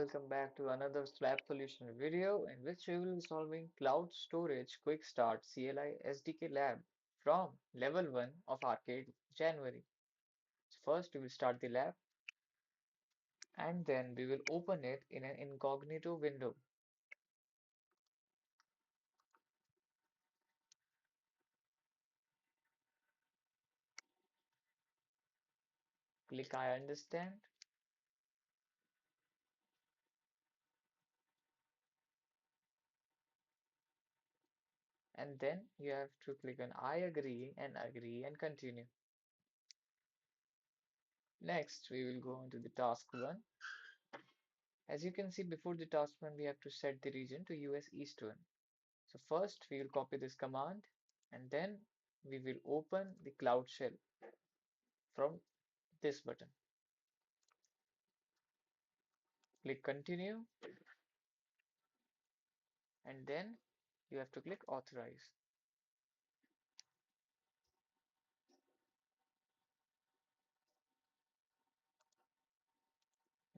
welcome back to another Slab solution video in which we will be solving Cloud Storage Quick Start CLI SDK Lab from level 1 of Arcade January. So first we will start the lab and then we will open it in an incognito window. Click I understand and then you have to click on I agree and continue. Next we will go on to the task 1. As you can see before the task 1 we have to set the region to US Eastern. So first we will copy this command and then we will open the Cloud Shell from this button. Click continue and then you have to click authorize.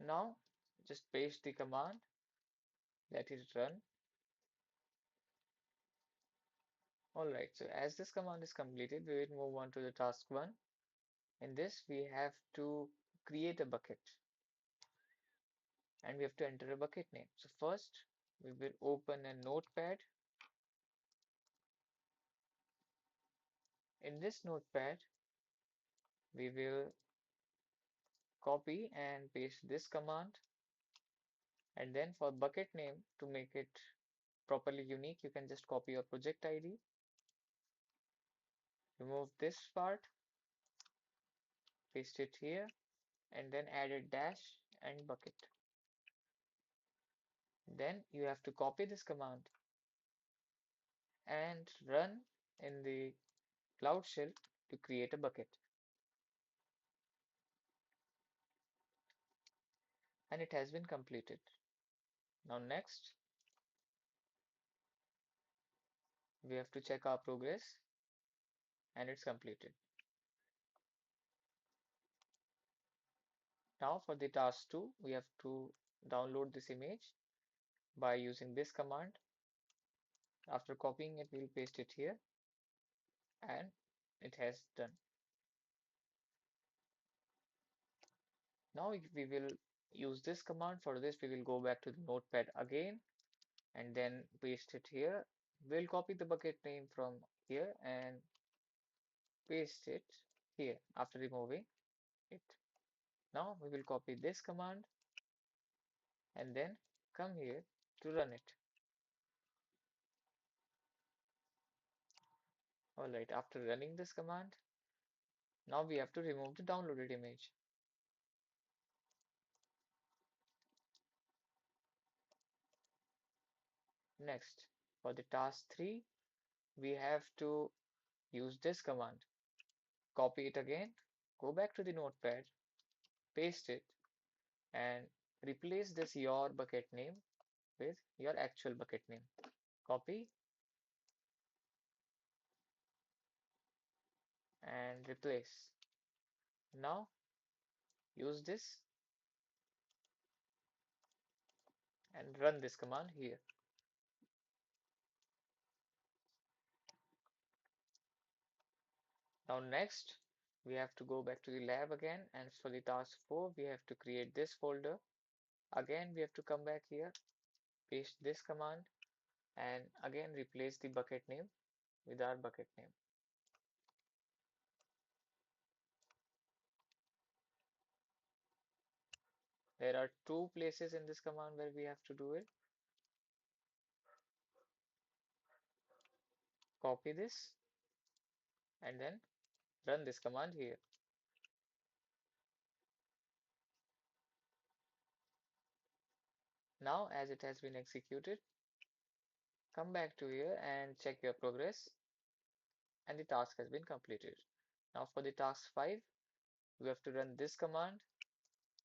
Now just paste the command, let it run. Alright, so as this command is completed, we will move on to the task 1. In this we have to create a bucket and we have to enter a bucket name. So first we will open a notepad. In this notepad we will copy and paste this command, and then for bucket name, to make it properly unique, you can just copy your project ID, remove this part, paste it here, and then add a dash and bucket. Then you have to copy this command and run in the Cloud Shell to create a bucket. And it has been completed. Now next, we have to check our progress and it's completed. Now for the task 2, we have to download this image by using this command. After copying it, we'll paste it here and it has done. Now we will use this command. For this, we will go back to the notepad again and then paste it here. We'll copy the bucket name from here and paste it here after removing it. Now we will copy this command and then come here to run it. Alright, after running this command, now we have to remove the downloaded image. Next, for the task 3, we have to use this command. Copy it again, go back to the notepad, paste it, and replace this your bucket name with your actual bucket name. Copy and replace. Now use this and run this command here. Now next we have to go back to the lab again, and for the task 4 we have to create this folder. Again we have to come back here, paste this command and again replace the bucket name with our bucket name. There are two places in this command where we have to do it. Copy this and then run this command here. Now as it has been executed, come back to here and check your progress, and the task has been completed. Now for the task 5, you have to run this command,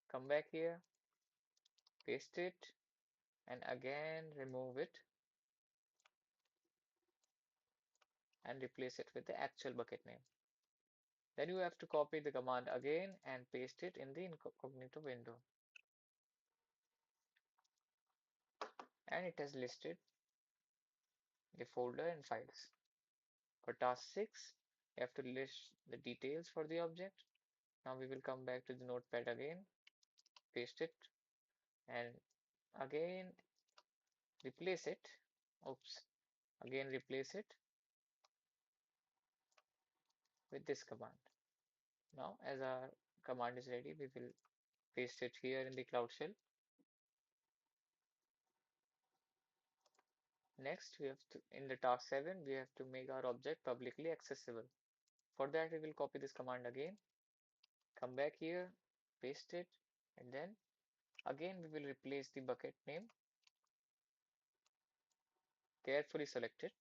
come back here, paste it, and again remove it and replace it with the actual bucket name. Then you have to copy the command again and paste it in the incognito window. and it has listed the folder and files. For task 6, you have to list the details for the object. Now we will come back to the notepad again, paste it, and again replace it. Oops, again replace it with this command. Now, as our command is ready, we will paste it here in the Cloud Shell. Next, we have to, in the task 7, we have to make our object publicly accessible. For that, we will copy this command again, come back here, paste it, and then again we will replace the bucket name, carefully select it,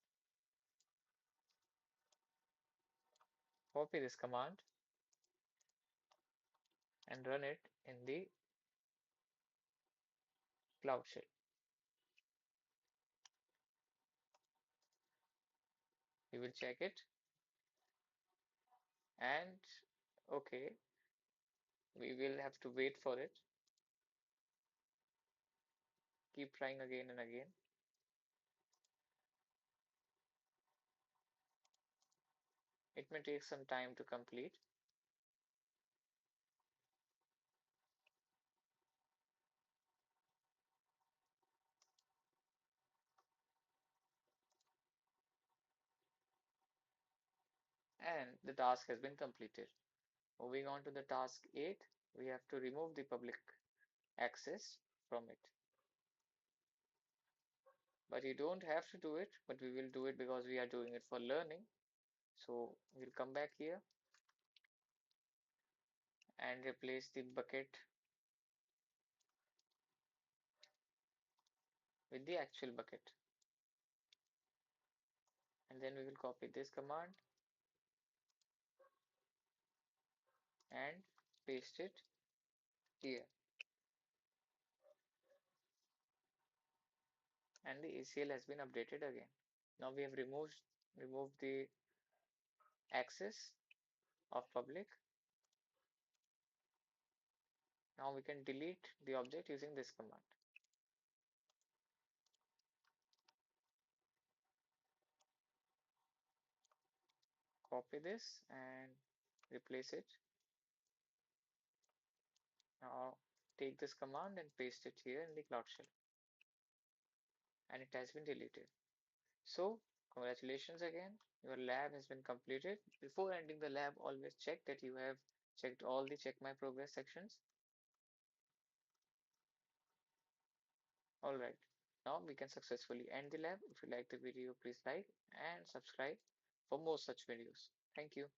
copy this command, and run it in the Cloud Shell. We will check it, and okay, we will have to wait for it. Keep trying again and again. It may take some time to complete. And the task has been completed. Moving on to the task 8, we have to remove the public access from it. But you don't have to do it, but we will do it because we are doing it for learning. So we'll come back here and replace the bucket with the actual bucket. And then we will copy this command and paste it here. And the ACL has been updated again. Now we have removed the access of public. Now we can delete the object using this command. Copy this and replace it. Now take this command and paste it here in the Cloud Shell. And it has been deleted. So congratulations again, your lab has been completed. Before ending the lab, always check that you have checked all the check my progress sections. Alright, now we can successfully end the lab. If you like the video, please like and subscribe for more such videos. Thank you.